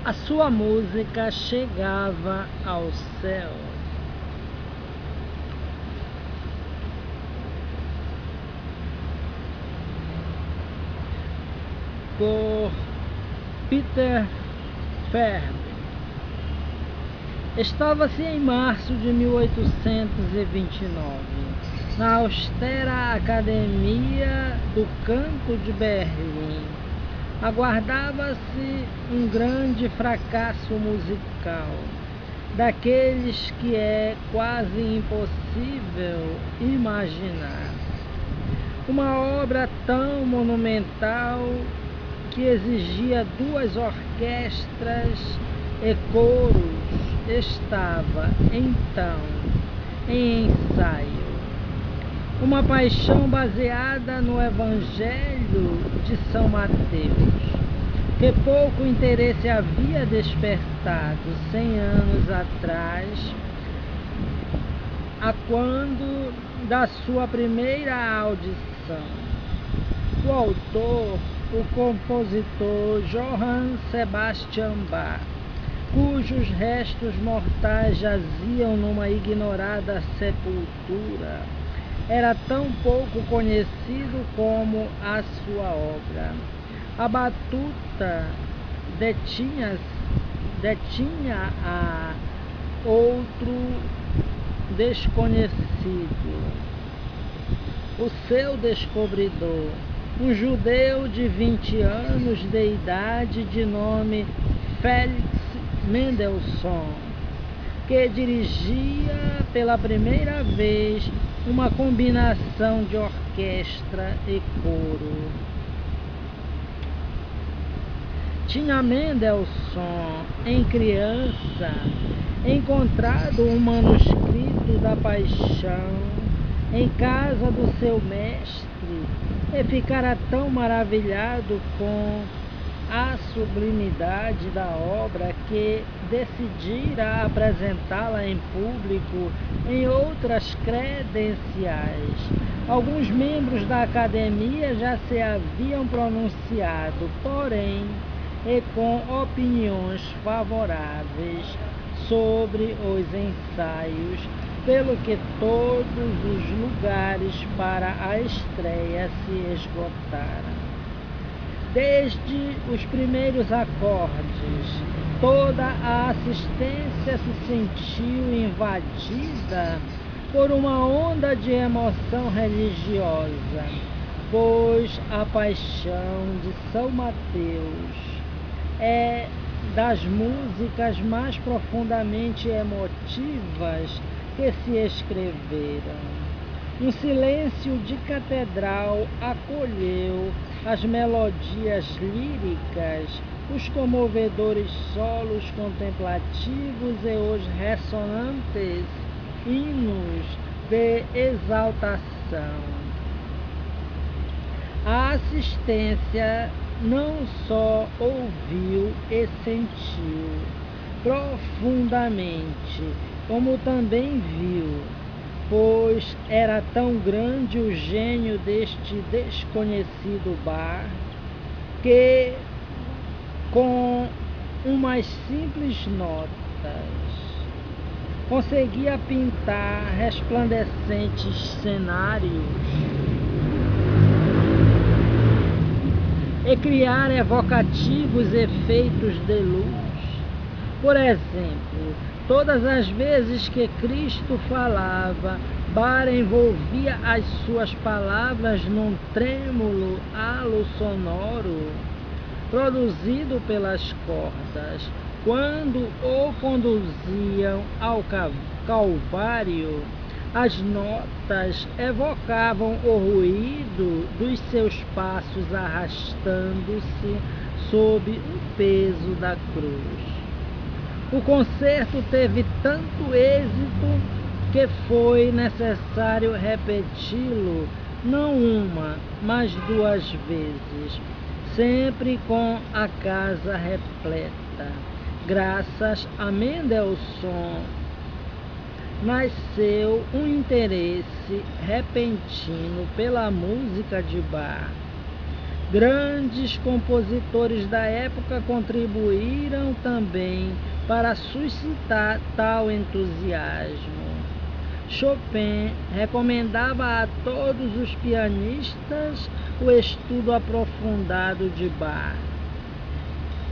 A sua música chegava ao céu. Por Peter Ferb. Estava-se em março de 1829, na austera Academia do Canto de Berlim. Aguardava-se um grande fracasso musical, daqueles que é quase impossível imaginar. Uma obra tão monumental que exigia 2 orquestras e coros estava, então, em ensaio. Uma paixão baseada no Evangelho de São Mateus, que pouco interesse havia despertado 100 anos atrás, a quando da sua primeira audição. O autor, o compositor Johann Sebastian Bach, cujos restos mortais jaziam numa ignorada sepultura, era tão pouco conhecido como a sua obra. A batuta detinha a outro desconhecido, o seu descobridor, um judeu de 20 anos de idade, de nome Felix Mendelssohn, que dirigia pela primeira vez uma combinação de orquestra e coro. Tinha Mendelssohn, em criança, encontrado um manuscrito da Paixão em casa do seu mestre e ficara tão maravilhado com a sublimidade da obra que decidira apresentá-la em público em outras credenciais. Alguns membros da academia já se haviam pronunciado, porém, e com opiniões favoráveis sobre os ensaios, pelo que todos os lugares para a estreia se esgotaram. Desde os primeiros acordes, toda a assistência se sentiu invadida por uma onda de emoção religiosa, pois a Paixão de São Mateus é das músicas mais profundamente emotivas que se escreveram. Um silêncio de catedral acolheu as melodias líricas, os comovedores solos contemplativos e os ressonantes hinos de exaltação. A assistência não só ouviu e sentiu profundamente, como também viu, pois era tão grande o gênio deste desconhecido Bach, que com umas simples notas conseguia pintar resplandecentes cenários e criar evocativos efeitos de luz. Por exemplo, todas as vezes que Cristo falava, Bach envolvia as suas palavras num trêmulo halo sonoro produzido pelas cordas. Quando o conduziam ao Calvário, as notas evocavam o ruído dos seus passos arrastando-se sob o peso da cruz. O concerto teve tanto êxito que foi necessário repeti-lo não uma, mas 2 vezes, sempre com a casa repleta. Graças a Mendelssohn nasceu um interesse repentino pela música de Bach. Grandes compositores da época contribuíram também para suscitar tal entusiasmo. Chopin recomendava a todos os pianistas o estudo aprofundado de Bach.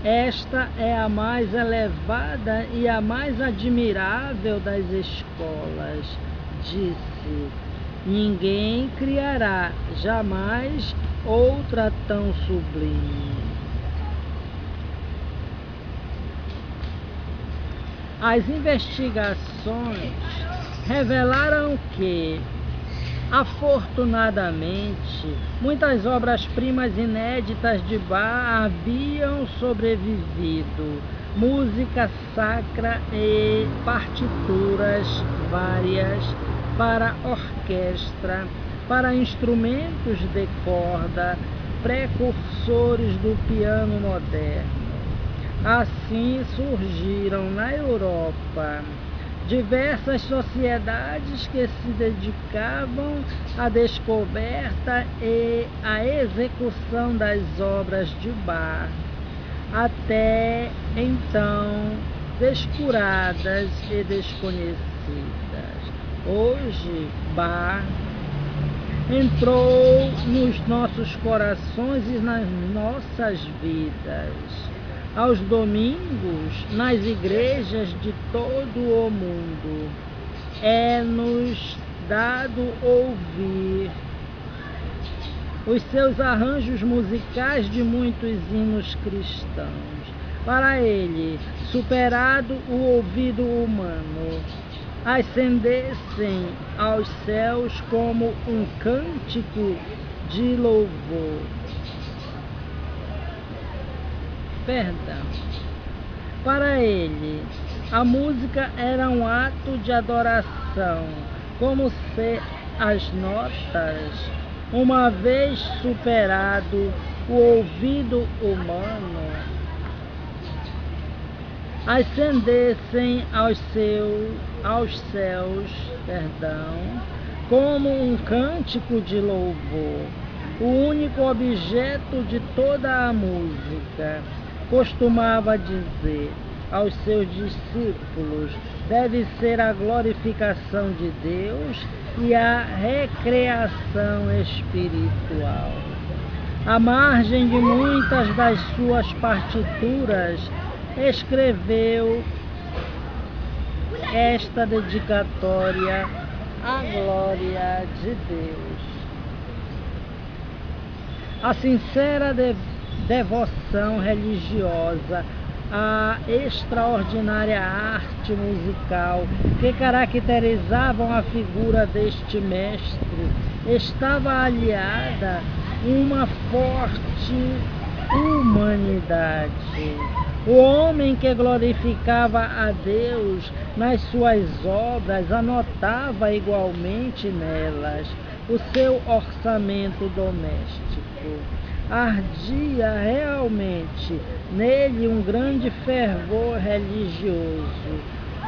Esta é a mais elevada e a mais admirável das escolas, disse. Ninguém criará jamais outra tão sublime. As investigações revelaram que, afortunadamente, muitas obras-primas inéditas de Bach haviam sobrevivido, música sacra e partituras várias para orquestra, para instrumentos de corda, precursores do piano moderno. Assim surgiram na Europa diversas sociedades que se dedicavam à descoberta e à execução das obras de Bach, até então descuradas e desconhecidas. Hoje, Bach entrou nos nossos corações e nas nossas vidas. Aos domingos, nas igrejas de todo o mundo, é-nos dado ouvir os seus arranjos musicais de muitos hinos cristãos. Para ele, superado o ouvido humano, ascendessem aos céus como um cântico de louvor. Para ele, a música era um ato de adoração, como se as notas, uma vez superado o ouvido humano, ascendessem aos céus, como um cântico de louvor, o único objeto de toda a música. Costumava dizer aos seus discípulos: deve ser a glorificação de Deus e a recreação espiritual. À margem de muitas das suas partituras, escreveu esta dedicatória à glória de Deus. A sincera devoção religiosa, a extraordinária arte musical que caracterizavam a figura deste mestre estava aliada uma forte humanidade. O homem que glorificava a Deus nas suas obras anotava igualmente nelas o seu orçamento doméstico. Ardia realmente nele um grande fervor religioso,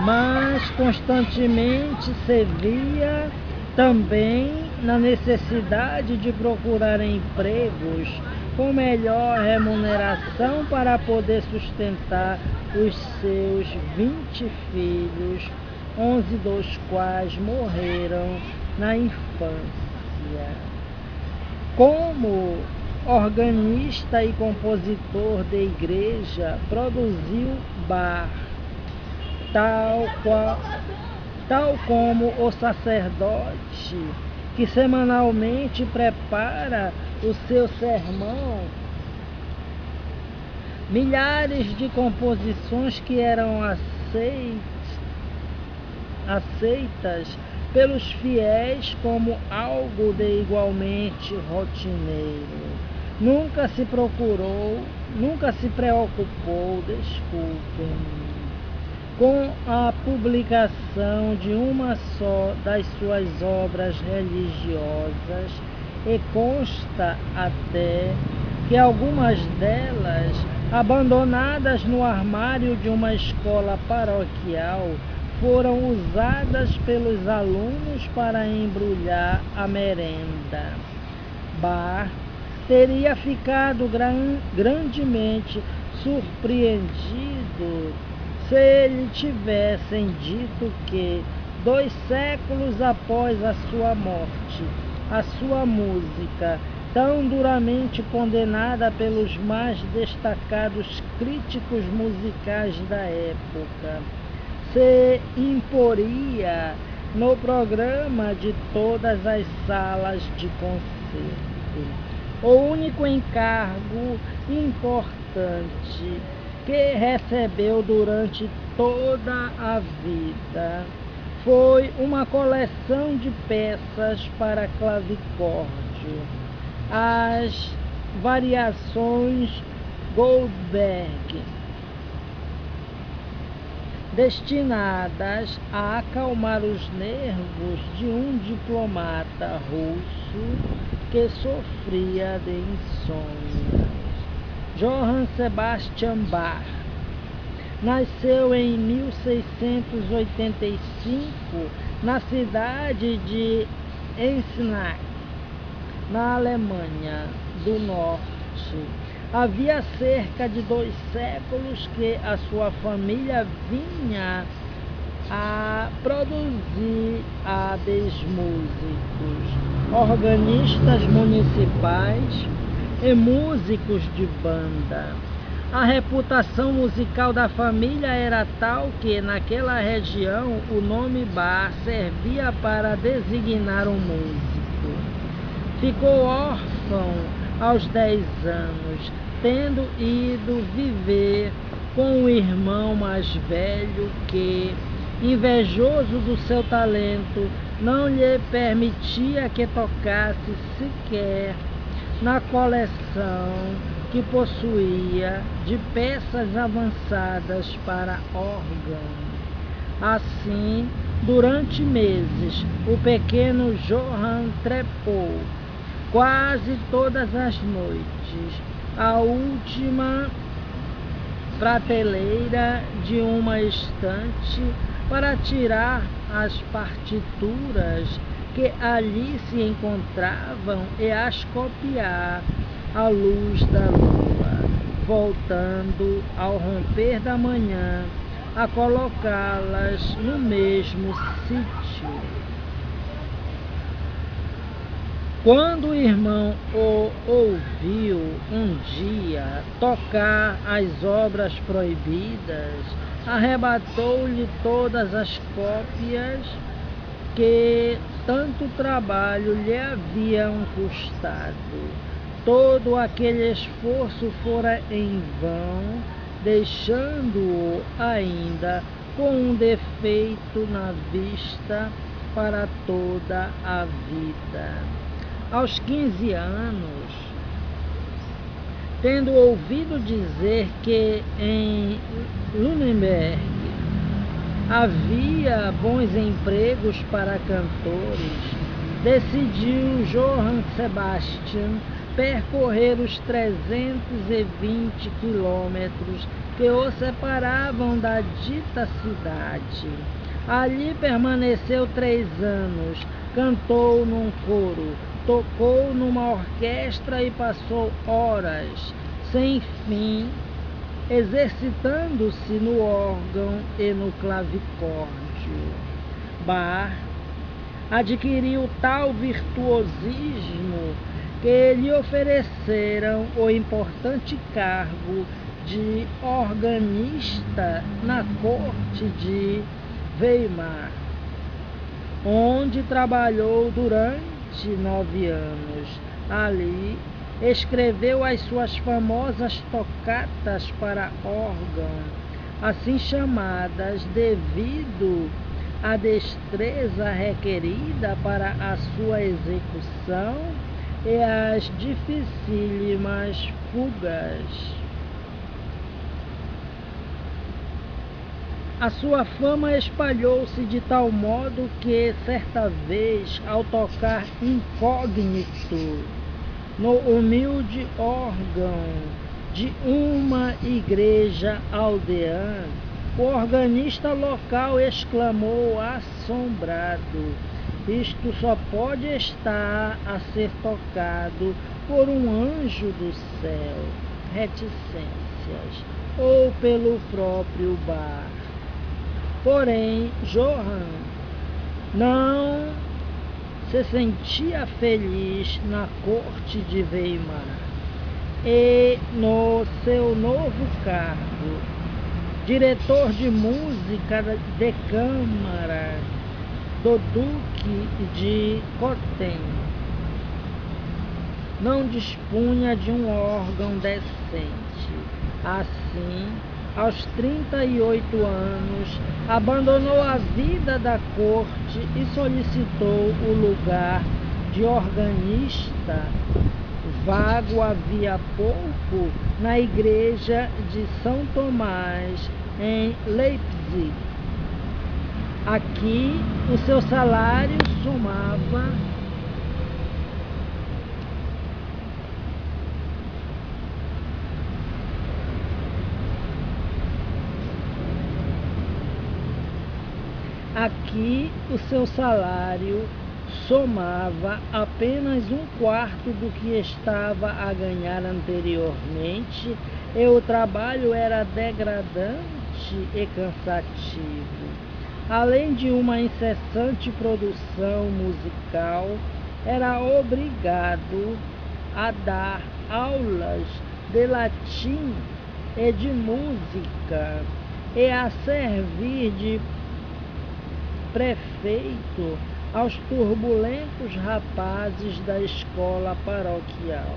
mas constantemente se via também na necessidade de procurar empregos com melhor remuneração para poder sustentar os seus 20 filhos, 11 dos quais morreram na infância. Como organista e compositor de igreja, produziu Bach, tal como o sacerdote que semanalmente prepara o seu sermão. Milhares de composições que eram aceitas pelos fiéis como algo de igualmente rotineiro. Nunca se preocupou, com a publicação de uma só das suas obras religiosas, e consta até que algumas delas, abandonadas no armário de uma escola paroquial, foram usadas pelos alunos para embrulhar a merenda. Bach teria ficado grandemente surpreendido se lhe tivessem dito que, 2 séculos após a sua morte, a sua música, tão duramente condenada pelos mais destacados críticos musicais da época, se imporia no programa de todas as salas de concerto. O único encargo importante que recebeu durante toda a vida foi uma coleção de peças para clavicórdio, as variações Goldberg, destinadas a acalmar os nervos de um diplomata russo que sofria de insônia. Johann Sebastian Bach nasceu em 1685 na cidade de Eisenach, na Alemanha do Norte. Havia cerca de 2 séculos que a sua família vinha a produzir hábeis músicos, organistas municipais e músicos de banda. A reputação musical da família era tal que, naquela região, o nome Bach servia para designar um músico. Ficou órfão aos 10 anos, tendo ido viver com o irmão mais velho que, invejoso do seu talento, não lhe permitia que tocasse sequer na coleção que possuía de peças avançadas para órgão. Assim, durante meses, o pequeno Johann trepou quase todas as noites à última prateleira de uma estante para tirar as partituras que ali se encontravam e as copiar à luz da lua, voltando ao romper da manhã a colocá-las no mesmo sítio. Quando o irmão o ouviu um dia tocar as obras proibidas, arrebatou-lhe todas as cópias que tanto trabalho lhe haviam custado. Todo aquele esforço fora em vão, deixando-o ainda com um defeito na vista para toda a vida. Aos 15 anos, tendo ouvido dizer que em Nuremberg havia bons empregos para cantores, decidiu Johann Sebastian percorrer os 320 quilômetros que o separavam da dita cidade. Ali permaneceu 3 anos, cantou num coro, tocou numa orquestra e passou horas sem fim exercitando-se no órgão e no clavicórdio. Bach adquiriu tal virtuosismo que lhe ofereceram o importante cargo de organista na corte de Weimar, onde trabalhou durante 9 anos. Ali escreveu as suas famosas tocatas para órgão, assim chamadas devido à destreza requerida para a sua execução e às dificílimas fugas. A sua fama espalhou-se de tal modo que, certa vez, ao tocar incógnito no humilde órgão de uma igreja aldeã, o organista local exclamou assombrado: Isto só pode estar a ser tocado por um anjo do céu, reticências, ou pelo próprio Bach. Porém, Johann não se sentia feliz na corte de Weimar e no seu novo cargo, diretor de música de câmara do Duque de Cotten, não dispunha de um órgão decente. Assim, aos 38 anos, abandonou a vida da corte e solicitou o lugar de organista, vago havia pouco, na igreja de São Tomás, em Leipzig. Aqui, o seu salário somava apenas um quarto do que estava a ganhar anteriormente, e o trabalho era degradante e cansativo. Além de uma incessante produção musical, era obrigado a dar aulas de latim e de música e a servir de prefeito aos turbulentos rapazes da escola paroquial.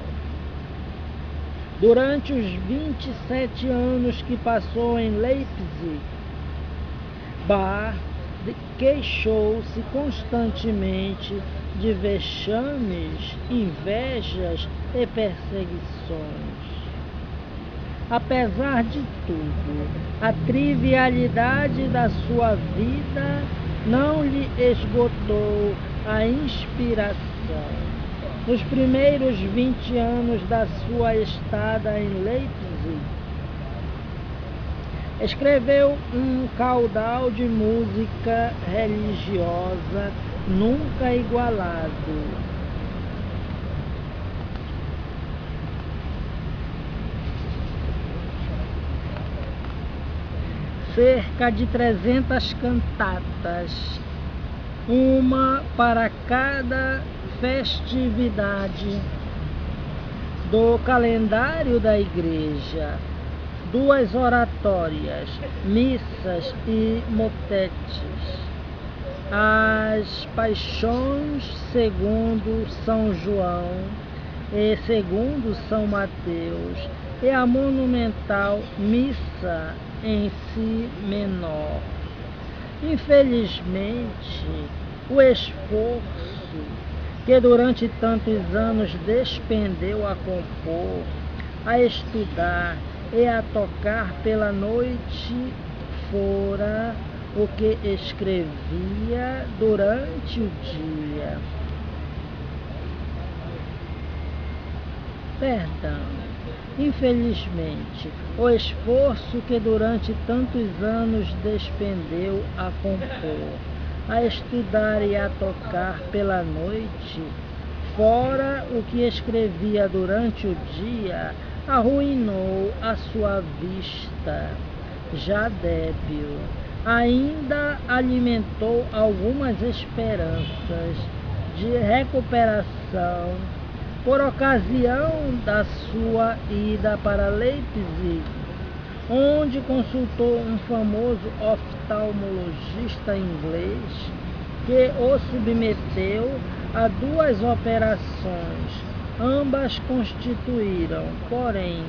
Durante os 27 anos que passou em Leipzig, Bach queixou-se constantemente de vexames, invejas e perseguições. Apesar de tudo, a trivialidade da sua vida não lhe esgotou a inspiração. Nos primeiros 20 anos da sua estada em Leipzig, escreveu um caudal de música religiosa nunca igualado. Cerca de 300 cantatas, uma para cada festividade do calendário da igreja, 2 oratórias, missas e motetes, as paixões segundo São João e segundo São Mateus, e a monumental missa em si menor. Infelizmente, o esforço que durante tantos anos despendeu a compor, a estudar e a tocar pela noite fora o que escrevia durante o dia. Infelizmente, o esforço que durante tantos anos despendeu a compor, a estudar e a tocar pela noite, fora o que escrevia durante o dia, arruinou a sua vista, já débil. Ainda alimentou algumas esperanças de recuperação por ocasião da sua ida para Leipzig, onde consultou um famoso oftalmologista inglês que o submeteu a 2 operações. Ambas constituíram, porém,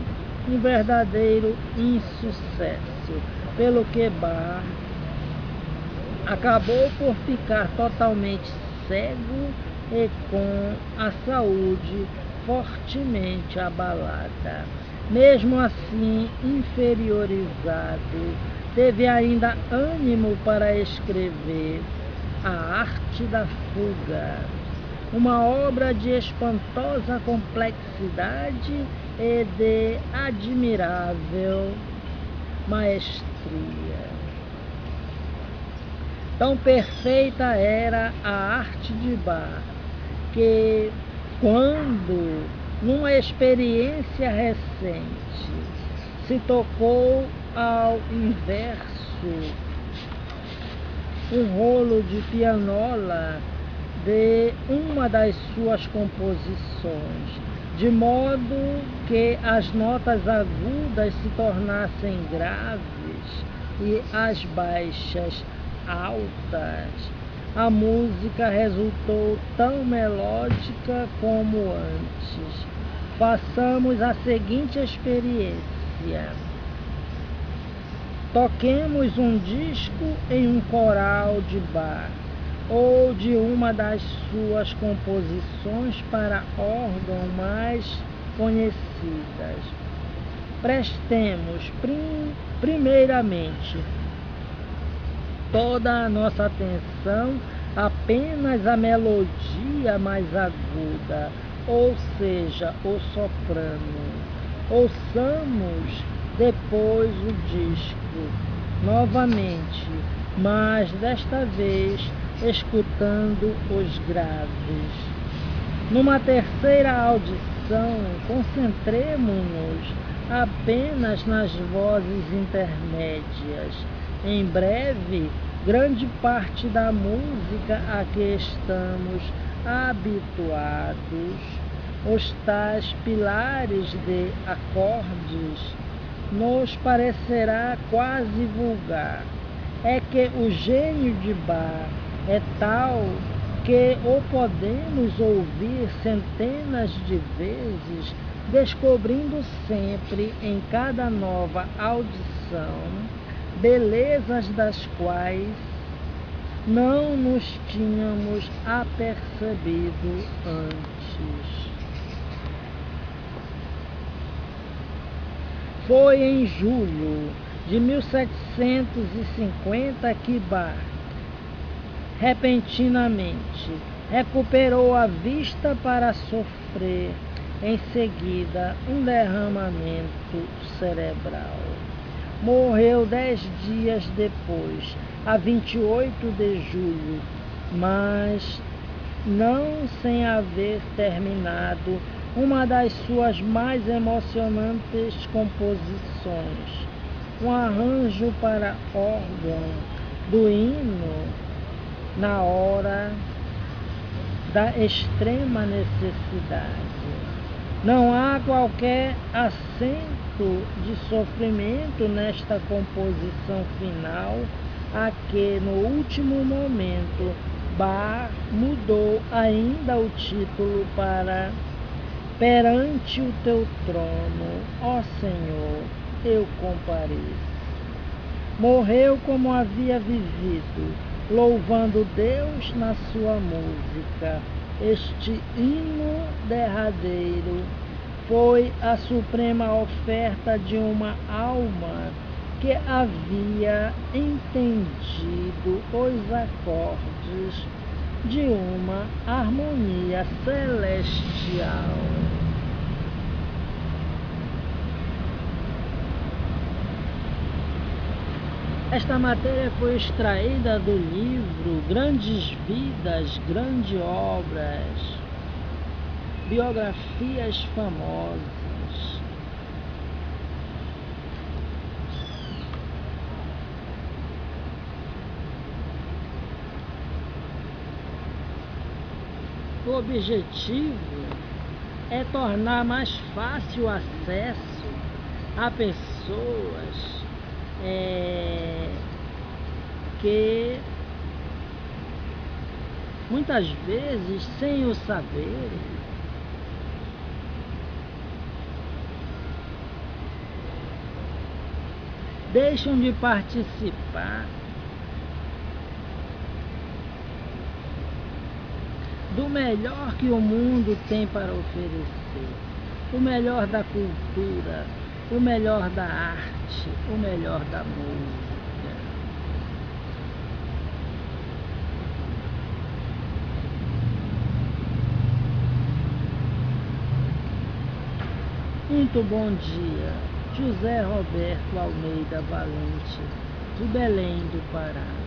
um verdadeiro insucesso, pelo que Bach acabou por ficar totalmente cego e com a saúde fortemente abalada. Mesmo assim, inferiorizado, teve ainda ânimo para escrever A Arte da Fuga, uma obra de espantosa complexidade e de admirável maestria. Tão perfeita era a arte de Bach, que quando, numa experiência recente, se tocou ao inverso um rolo de pianola de uma das suas composições, de modo que as notas agudas se tornassem graves e as baixas altas. A música resultou tão melódica como antes. Façamos a seguinte experiência. Toquemos um disco em um coral de Bach ou de uma das suas composições para órgão mais conhecidas. Prestemos primeiramente toda a nossa atenção apenas à melodia mais aguda, ou seja, o soprano. Ouçamos depois o disco novamente, mas desta vez escutando os graves. Numa terceira audição, concentremo-nos apenas nas vozes intermédias. Em breve, grande parte da música a que estamos habituados, os tais pilares de acordes, nos parecerá quase vulgar. É que o gênio de Bach é tal que o podemos ouvir centenas de vezes, descobrindo sempre em cada nova audição belezas das quais não nos tínhamos apercebido antes. Foi em julho de 1750 que Bach, repentinamente, recuperou a vista para sofrer em seguida um derramamento cerebral. Morreu 10 dias depois, a 28 de julho, mas não sem haver terminado uma das suas mais emocionantes composições, um arranjo para órgão do hino na hora da extrema necessidade. Não há qualquer acento de sofrimento nesta composição final, a que no último momento Bach mudou ainda o título para Perante o teu trono, ó Senhor, eu compareço. Morreu como havia vivido, louvando Deus na sua música. Este hino derradeiro foi a suprema oferta de uma alma que havia entendido os acordes de uma harmonia celestial. Esta matéria foi extraída do livro Grandes Vidas, Grandes Obras, Biografias Famosas. O objetivo é tornar mais fácil o acesso a pessoas que muitas vezes, sem o saber, deixam de participar do melhor que o mundo tem para oferecer, o melhor da cultura, o melhor da arte, o melhor da música. Muito bom dia. José Roberto Almeida Valente, de Belém do Pará.